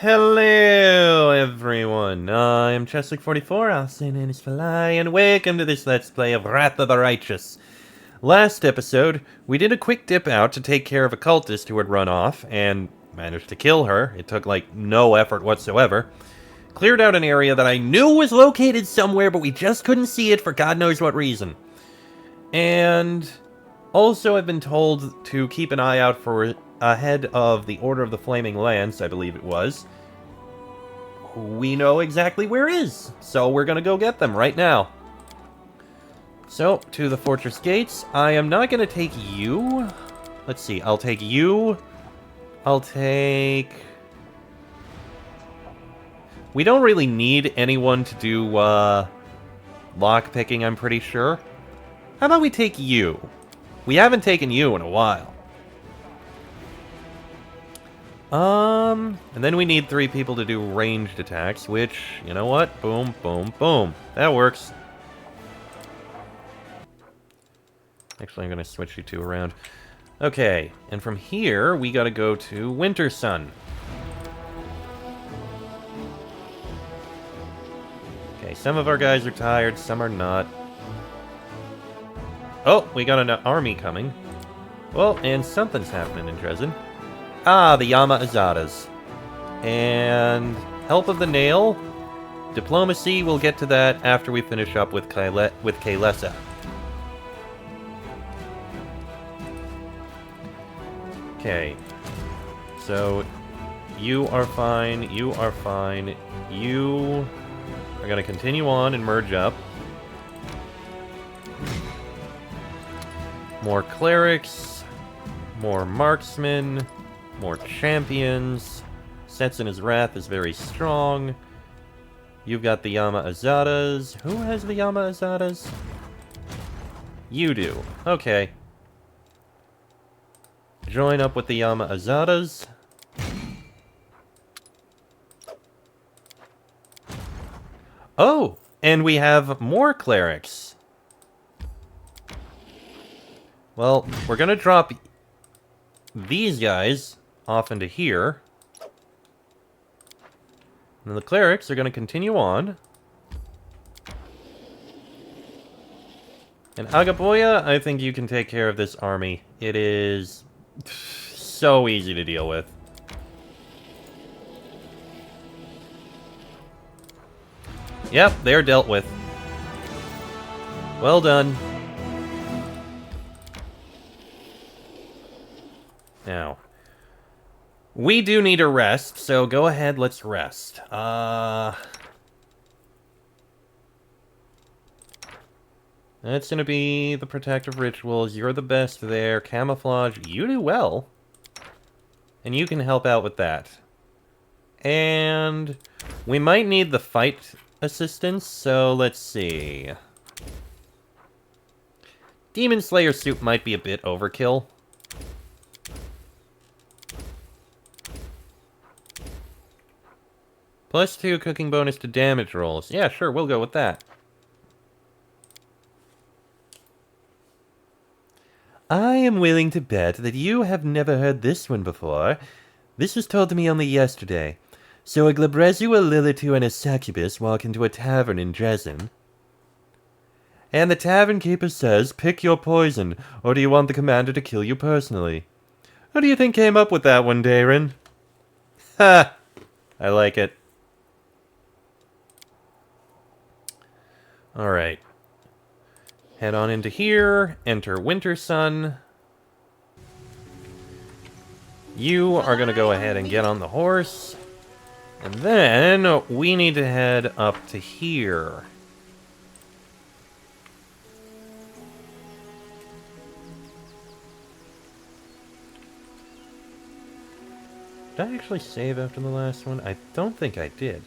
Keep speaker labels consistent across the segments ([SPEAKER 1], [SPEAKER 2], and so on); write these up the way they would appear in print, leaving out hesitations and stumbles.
[SPEAKER 1] Hello, everyone. I'm Cheswick44, also known as Fly, and welcome to this Let's Play of Wrath of the Righteous. Last episode, we did a quick dip out to take care of a cultist who had run off, and managed to kill her. It took, no effort whatsoever. Cleared out an area that I knew was located somewhere, but we just couldn't see it for God knows what reason. And also, I've been told to keep an eye out for ahead of the Order of the Flaming Lance, I believe it was. We know exactly where it is, so we're gonna go get them right now. So, to the fortress gates. I am not gonna take you. Let's see, I'll take you. I'll take... We don't really need anyone to do, lockpicking, I'm pretty sure. How about we take you? We haven't taken you in a while. And then we need 3 people to do ranged attacks, which, you know what? Boom, boom, boom. That works. Actually, I'm gonna switch you 2 around. Okay, and from here, we gotta go to Winter Sun. Okay, some of our guys are tired, some are not. Oh, we got an army coming. Well, and something's happening in Dresden. Ah, the Yama Azadas. And Help of the Nail. Diplomacy, we'll get to that after we finish up with Kaylessa. Okay. So, you are fine, you are fine. You are going to continue on and merge up. More clerics. More marksmen. More champions. Setsun's Wrath is very strong. You've got the Yama Azadas. Who has the Yama Azadas? You do. Okay. Join up with the Yama Azadas. Oh! And we have more clerics. Well, we're gonna drop these guys off into here. And the clerics are going to continue on. And Agaboya, I think you can take care of this army. It is so easy to deal with. Yep, they're dealt with. Well done. Now, we do need a rest, so go ahead, let's rest. That's gonna be the protective rituals. You're the best there. Camouflage, you do well. And you can help out with that. And we might need the fight assistance, so let's see. Demon Slayer suit might be a bit overkill. +2 cooking bonus to damage rolls. Yeah, sure, we'll go with that. I am willing to bet that you have never heard this one before. This was told to me only yesterday. So a Glabrezu, a Lilitu, and a succubus walk into a tavern in Dresden. And the tavern keeper says, pick your poison, or do you want the commander to kill you personally? Who do you think came up with that one, Darren? Ha! I like it. Alright. Head on into here. Enter Winter Sun. You are going to go ahead and get on the horse. And then we need to head up to here. Did I actually save after the last one? I don't think I did.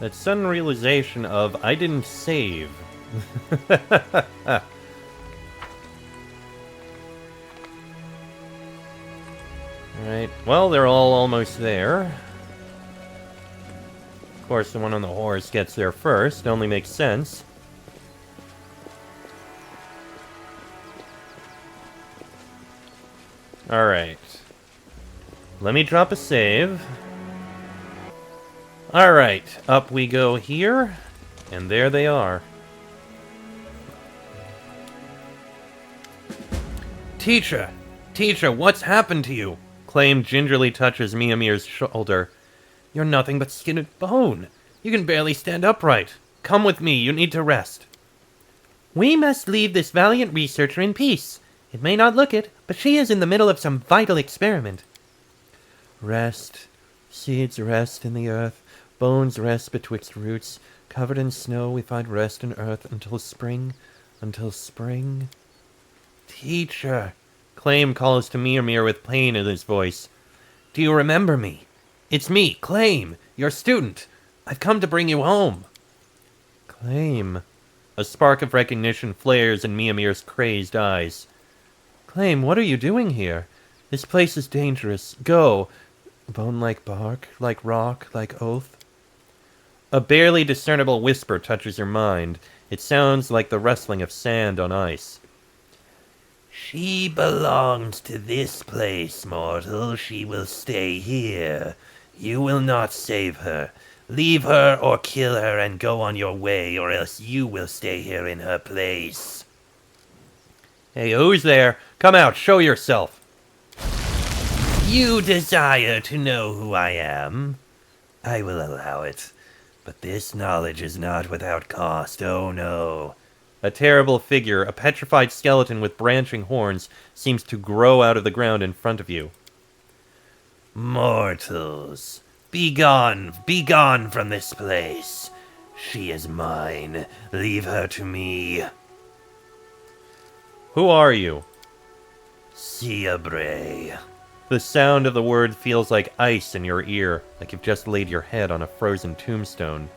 [SPEAKER 1] That sudden realization of, I didn't save. Alright, well, they're all almost there. Of course, the one on the horse gets there first. It only makes sense. Alright. Let me drop a save. Alright, up we go here. And there they are. Teacher! Teacher, what's happened to you? Claim gingerly touches Miamir's shoulder. You're nothing but skin and bone. You can barely stand upright. Come with me, you need to rest. We must leave this valiant researcher in peace. It may not look it, but she is in the middle of some vital experiment. Rest. Seeds rest in the earth. Bones rest betwixt roots. Covered in snow, we find rest in earth until spring. Until spring. Teacher. Claim calls to Miamir with pain in his voice. Do you remember me? It's me, Claim, your student. I've come to bring you home. Claim. A spark of recognition flares in Miamir's crazed eyes. Claim, what are you doing here? This place is dangerous. Go. Bone like bark, like rock, like oath. A barely discernible whisper touches your mind. It sounds like the rustling of sand on ice. She belongs to this place, mortal. She will stay here. You will not save her. Leave her or kill her and go on your way, or else you will stay here in her place. Hey, who's there? Come out, show yourself. You desire to know who I am? I will allow it. But this knowledge is not without cost, oh no. A terrible figure, a petrified skeleton with branching horns, seems to grow out of the ground in front of you. Mortals, be gone from this place. She is mine. Leave her to me. Who are you? Ciabre. The sound of the word feels like ice in your ear, like you've just laid your head on a frozen tombstone.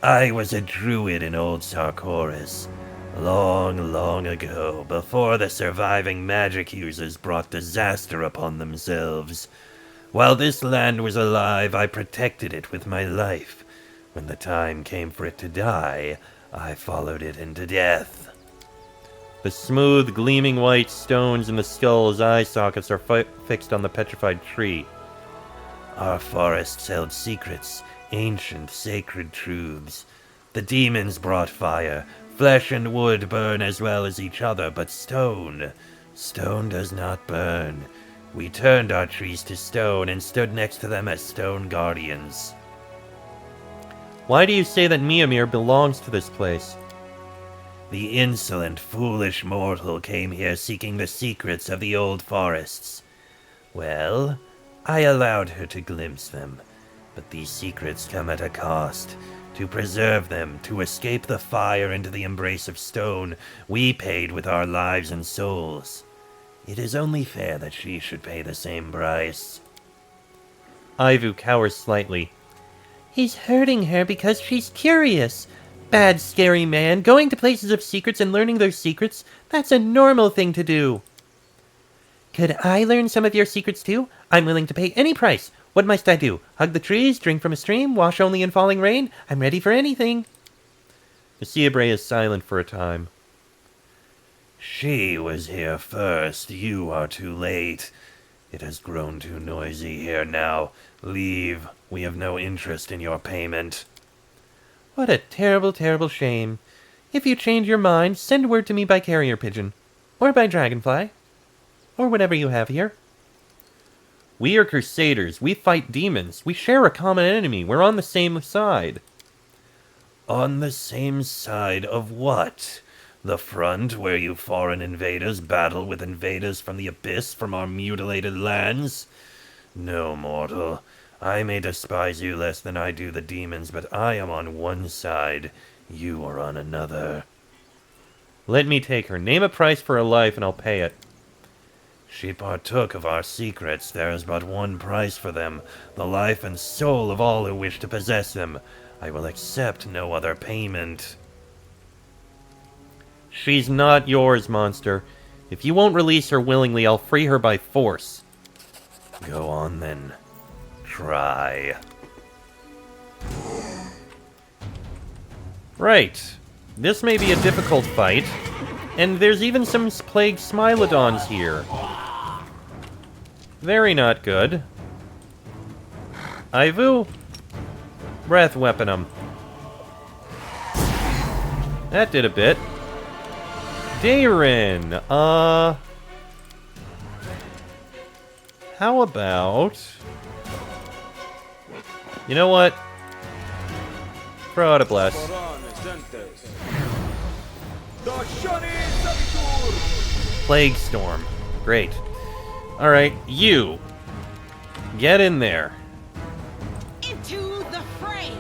[SPEAKER 1] I was a druid in old Sarkoris. Long, long ago, before the surviving magic users brought disaster upon themselves. While this land was alive, I protected it with my life. When the time came for it to die, I followed it into death. The smooth, gleaming white stones in the skull's eye sockets are fixed on the petrified tree. Our forests held secrets, ancient, sacred truths. The demons brought fire. Flesh and wood burn as well as each other, but stone does not burn. We turned our trees to stone and stood next to them as stone guardians. Why do you say that Miamir belongs to this place? The insolent, foolish mortal came here seeking the secrets of the old forests. Well, I allowed her to glimpse them, but these secrets come at a cost. To preserve them, to escape the fire into the embrace of stone, we paid with our lives and souls. It is only fair that she should pay the same price. Ivu cowers slightly. He's hurting her because she's curious. Bad, scary man, going to places of secrets and learning those secrets, that's a normal thing to do. Could I learn some of your secrets too? I'm willing to pay any price. What must I do? Hug the trees, drink from a stream, wash only in falling rain? I'm ready for anything. The Ciabre is silent for a time. She was here first. You are too late. It has grown too noisy here now. Leave. We have no interest in your payment. What a terrible, terrible shame. If you change your mind, send word to me by carrier pigeon. Or by dragonfly. Or whatever you have here. We are crusaders. We fight demons. We share a common enemy. We're on the same side. On the same side of what? The front where you foreign invaders battle with invaders from the abyss from our mutilated lands? No, mortal. I may despise you less than I do the demons, but I am on one side. You are on another. Let me take her. Name a price for her life and I'll pay it. She partook of our secrets. There is but one price for them, the life and soul of all who wish to possess them. I will accept no other payment. She's not yours, monster. If you won't release her willingly, I'll free her by force. Go on, then. Try. Right. This may be a difficult fight, and there's even some plague Smilodons here. Very not good. Ivu. Breath weapon him. That did a bit. Dayrin. How about... You know what? Throw out a bless. Plague Storm. Great. Alright, you. Get in there.
[SPEAKER 2] Into the fray.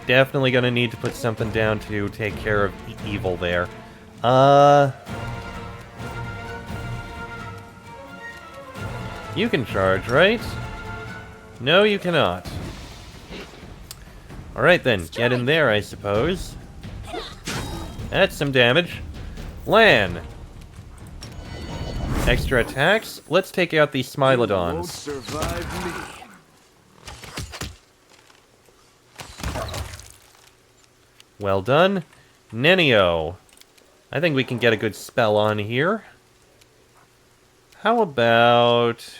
[SPEAKER 1] Definitely gonna need to put something down to take care of evil there. You can charge, right? No, you cannot. Alright then, get in there, I suppose. That's some damage. Lan! Extra attacks? Let's take out these Smilodons.
[SPEAKER 3] Survive me.
[SPEAKER 1] Well done. Nenio. I think we can get a good spell on here. How about...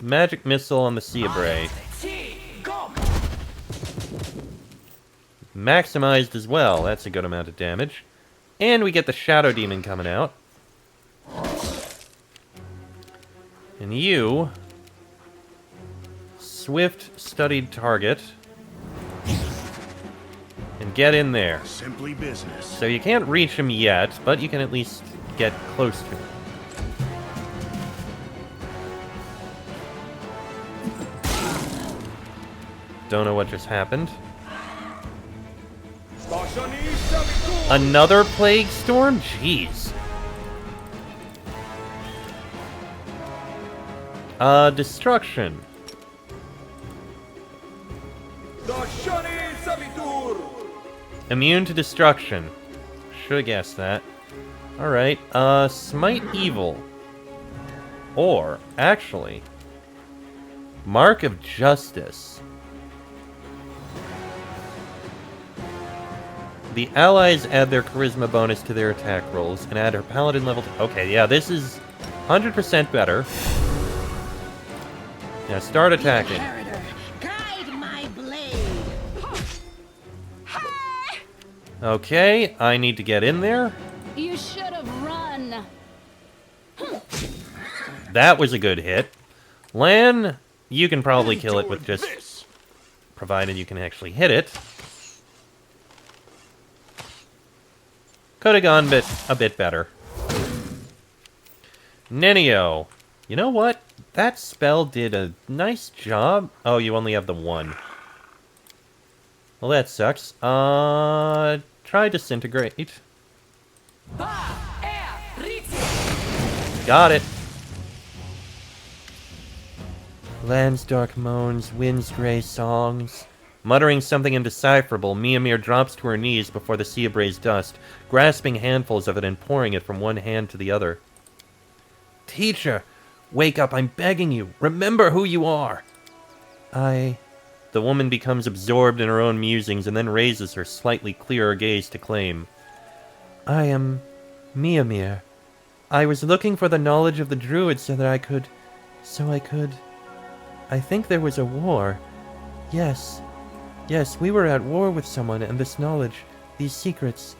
[SPEAKER 1] Magic Missile on the Seabrae. Maximized as well. That's a good amount of damage. And we get the Shadow Demon coming out. And you... Swift Studied Target. And get in there.
[SPEAKER 3] Simply business.
[SPEAKER 1] So you can't reach him yet, but you can at least get close to him. Don't know what just happened. Another Plague Storm? Jeez. Destruction. Immune to destruction. Should've guessed that. Alright, Smite Evil. Or, actually... Mark of Justice. The allies add their charisma bonus to their attack rolls and add her paladin level to... Okay, yeah, this is 100% better. Now start attacking.
[SPEAKER 2] Inheritor, guide my blade.
[SPEAKER 1] Okay, I need to get in there.
[SPEAKER 4] You should have run.
[SPEAKER 1] That was a good hit. Lan, you can probably kill it with just... Provided you can actually hit it. Could have gone a bit better. Nenio. You know what? That spell did a nice job. Oh, you only have the one. Well, that sucks. Try Disintegrate. Got it. Land's dark moans, wind's gray songs. Muttering something indecipherable, Miamir drops to her knees before the Seabrae's dust, grasping handfuls of it and pouring it from one hand to the other. Teacher, wake up, I'm begging you. Remember who you are. The woman becomes absorbed in her own musings and then raises her slightly clearer gaze to claim. I am Miamir. I was looking for the knowledge of the Druid so I could... I think there was a war. Yes, we were at war with someone, and this knowledge, these secrets,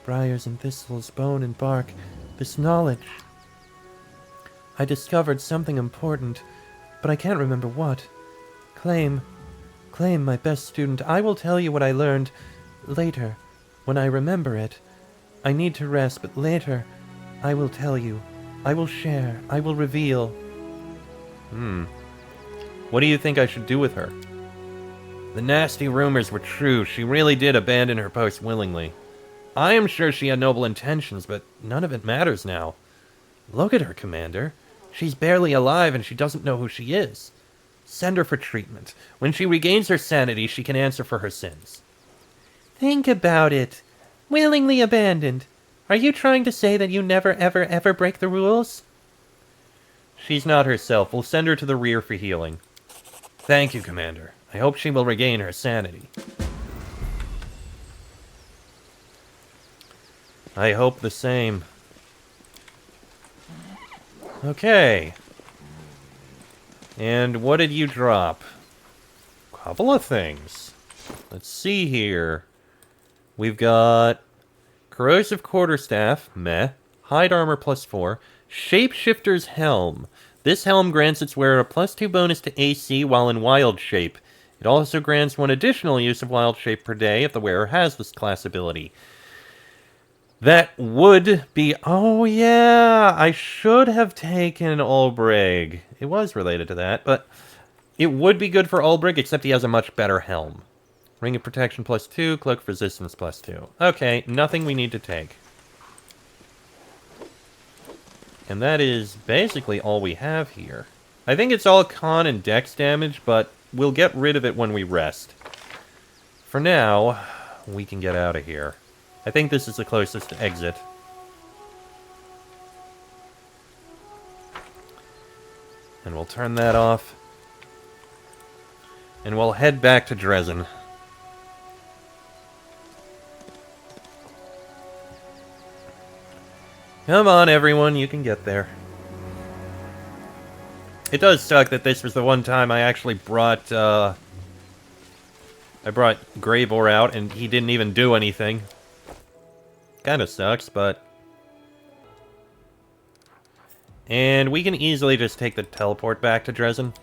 [SPEAKER 1] briars and thistles, bone and bark, this knowledge. I discovered something important, but I can't remember what. Claim, my best student, I will tell you what I learned later, when I remember it. I need to rest, but later, I will tell you. I will share, I will reveal. What do you think I should do with her? The nasty rumors were true. She really did abandon her post willingly. I am sure she had noble intentions, but none of it matters now. Look at her, Commander. She's barely alive and she doesn't know who she is. Send her for treatment. When she regains her sanity, she can answer for her sins. Think about it. Willingly abandoned. Are you trying to say that you never, ever, ever break the rules? She's not herself. We'll send her to the rear for healing. Thank you, Commander. I hope she will regain her sanity. I hope the same. Okay. And what did you drop? Couple of things. Let's see here. We've got Corrosive Quarterstaff, meh. Hide Armor +4. Shapeshifter's Helm. This helm grants its wearer a +2 bonus to AC while in Wild Shape. It also grants one additional use of Wild Shape per day if the wearer has this class ability. That would be... Oh, yeah! I should have taken Ulbrig. It was related to that, but... It would be good for Ulbrig, except he has a much better helm. Ring of Protection +2, Cloak of Resistance +2. Okay, nothing we need to take. And that is basically all we have here. I think it's all con and dex damage, but we'll get rid of it when we rest. For now, we can get out of here. I think this is the closest exit. And we'll turn that off. And we'll head back to Dresden. Come on, everyone, you can get there. It does suck that this was the one time I actually brought, I brought Gravor out and he didn't even do anything. Kinda sucks, but... And we can easily just take the teleport back to Dresden.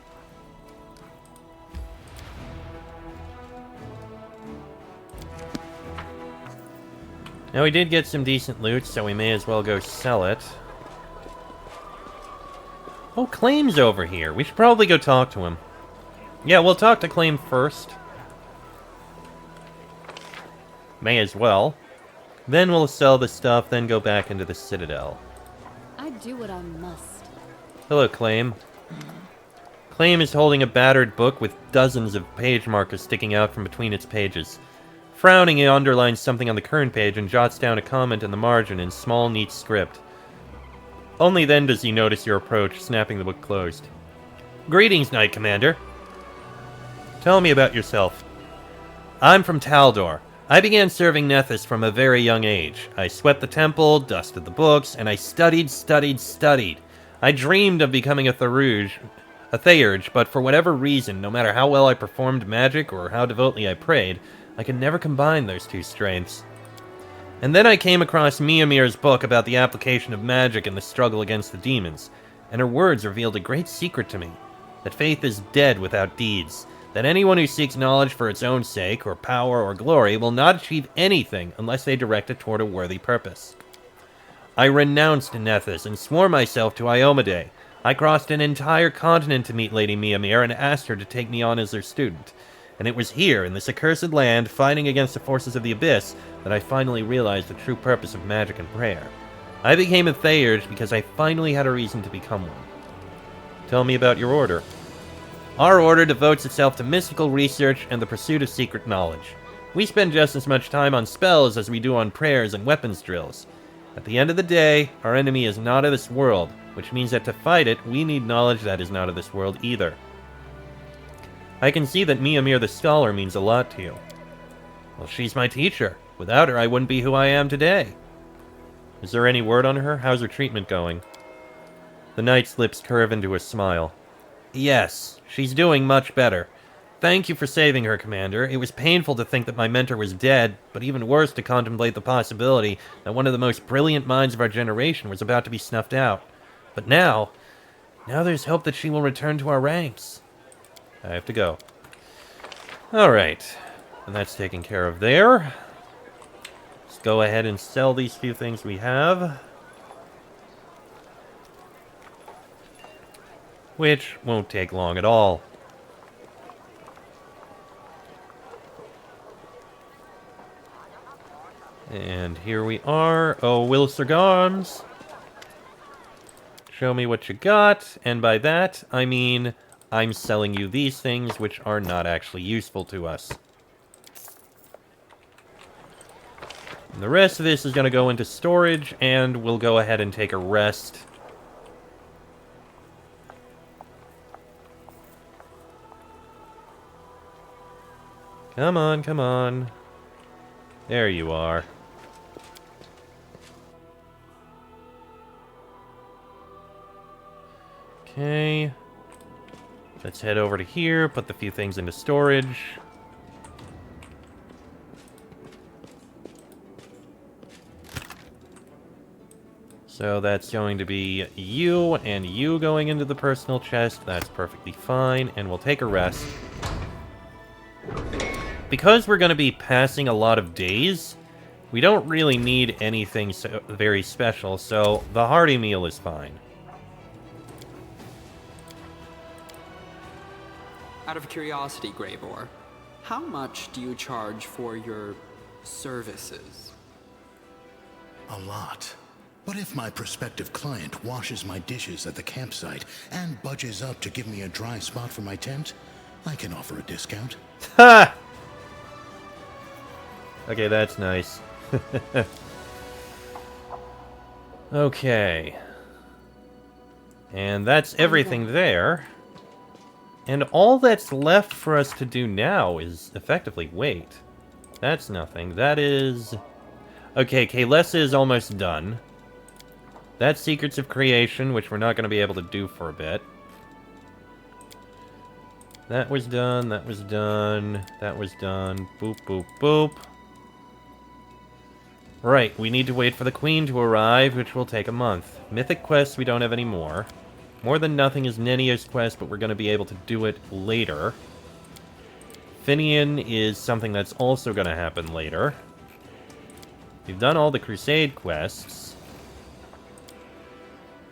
[SPEAKER 1] Now, we did get some decent loot, so we may as well go sell it. Oh, Claim's over here. We should probably go talk to him. Yeah, we'll talk to Claim first. May as well. Then we'll sell the stuff, then go back into the Citadel.
[SPEAKER 4] I do what I must.
[SPEAKER 1] Hello, Claim. Claim is holding a battered book with dozens of page markers sticking out from between its pages. Frowning, he underlines something on the current page and jots down a comment in the margin in small, neat script. Only then does he notice your approach, snapping the book closed. Greetings, Knight Commander. Tell me about yourself. I'm from Taldor. I began serving Nethys from a very young age. I swept the temple, dusted the books, and I studied. I dreamed of becoming a Theurge, but for whatever reason, no matter how well I performed magic or how devoutly I prayed, I could never combine those two strengths. And then I came across Miamir's book about the application of magic in the struggle against the demons, and her words revealed a great secret to me, that faith is dead without deeds, that anyone who seeks knowledge for its own sake, or power, or glory, will not achieve anything unless they direct it toward a worthy purpose. I renounced Nethys and swore myself to Iomedae. I crossed an entire continent to meet Lady Miamir and asked her to take me on as her student. And it was here, in this accursed land, fighting against the forces of the Abyss, that I finally realized the true purpose of magic and prayer. I became a Theurge because I finally had a reason to become one. Tell me about your order. Our order devotes itself to mystical research and the pursuit of secret knowledge. We spend just as much time on spells as we do on prayers and weapons drills. At the end of the day, our enemy is not of this world, which means that to fight it, we need knowledge that is not of this world either. I can see that Miamir the Scholar means a lot to you. Well, she's my teacher. Without her, I wouldn't be who I am today. Is there any word on her? How's her treatment going? The knight's lips curve into a smile. Yes, she's doing much better. Thank you for saving her, Commander. It was painful to think that my mentor was dead, but even worse to contemplate the possibility that one of the most brilliant minds of our generation was about to be snuffed out. But now there's hope that she will return to our ranks. I have to go. Alright. And that's taken care of there. Let's go ahead and sell these few things we have. Which won't take long at all. And here we are. Oh, Wilster Garms. Show me what you got. And by that, I mean I'm selling you these things which are not actually useful to us. And the rest of this is going to go into storage, and we'll go ahead and take a rest. Come on, come on. There you are. Okay. Let's head over to here, put the few things into storage. So that's going to be you and you going into the personal chest. That's perfectly fine, and we'll take a rest. Because we're going to be passing a lot of days, we don't really need anything very special, so the hearty meal is fine.
[SPEAKER 5] Out of curiosity, Greybor, how much do you charge for your services?
[SPEAKER 3] A lot. But if my prospective client washes my dishes at the campsite and budges up to give me a dry spot for my tent, I can offer a discount.
[SPEAKER 1] Ha! Okay, that's nice. Okay. And that's everything there. And all that's left for us to do now is effectively wait. That's nothing. That is... Okay, Kaylessa is almost done. That's Secrets of Creation, which we're not going to be able to do for a bit. That was done, that was done, that was done. Boop, boop, boop. Right, we need to wait for the Queen to arrive, which will take a month. Mythic quests, we don't have any more. More Than Nothing is Nenio's quest, but we're going to be able to do it later. Finian is something that's also going to happen later. We've done all the Crusade quests.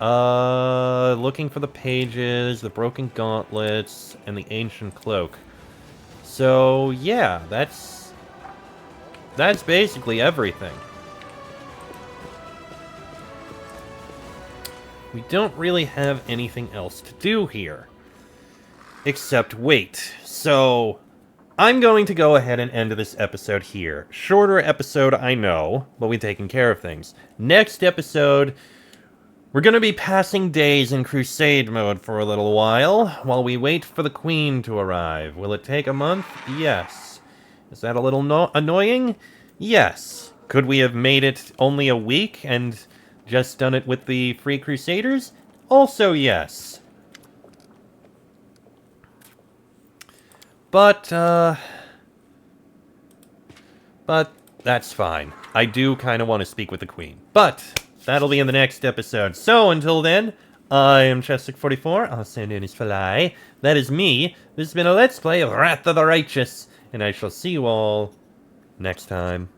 [SPEAKER 1] Looking for the pages, the broken gauntlets, and the ancient cloak. So, yeah, that's basically everything. We don't really have anything else to do here. Except wait. So, I'm going to go ahead and end this episode here. Shorter episode, I know, but we've taken care of things. Next episode... We're going to be passing days in Crusade mode for a little while we wait for the Queen to arrive. Will it take a month? Yes. Is that a little annoying? Yes. Could we have made it only a week and just done it with the Free Crusaders? Also yes. But that's fine. I do kind of want to speak with the Queen. But... that'll be in the next episode. So, until then, I am Chestic44, also known as Fly. That is me. This has been a Let's Play of Wrath of the Righteous, and I shall see you all next time.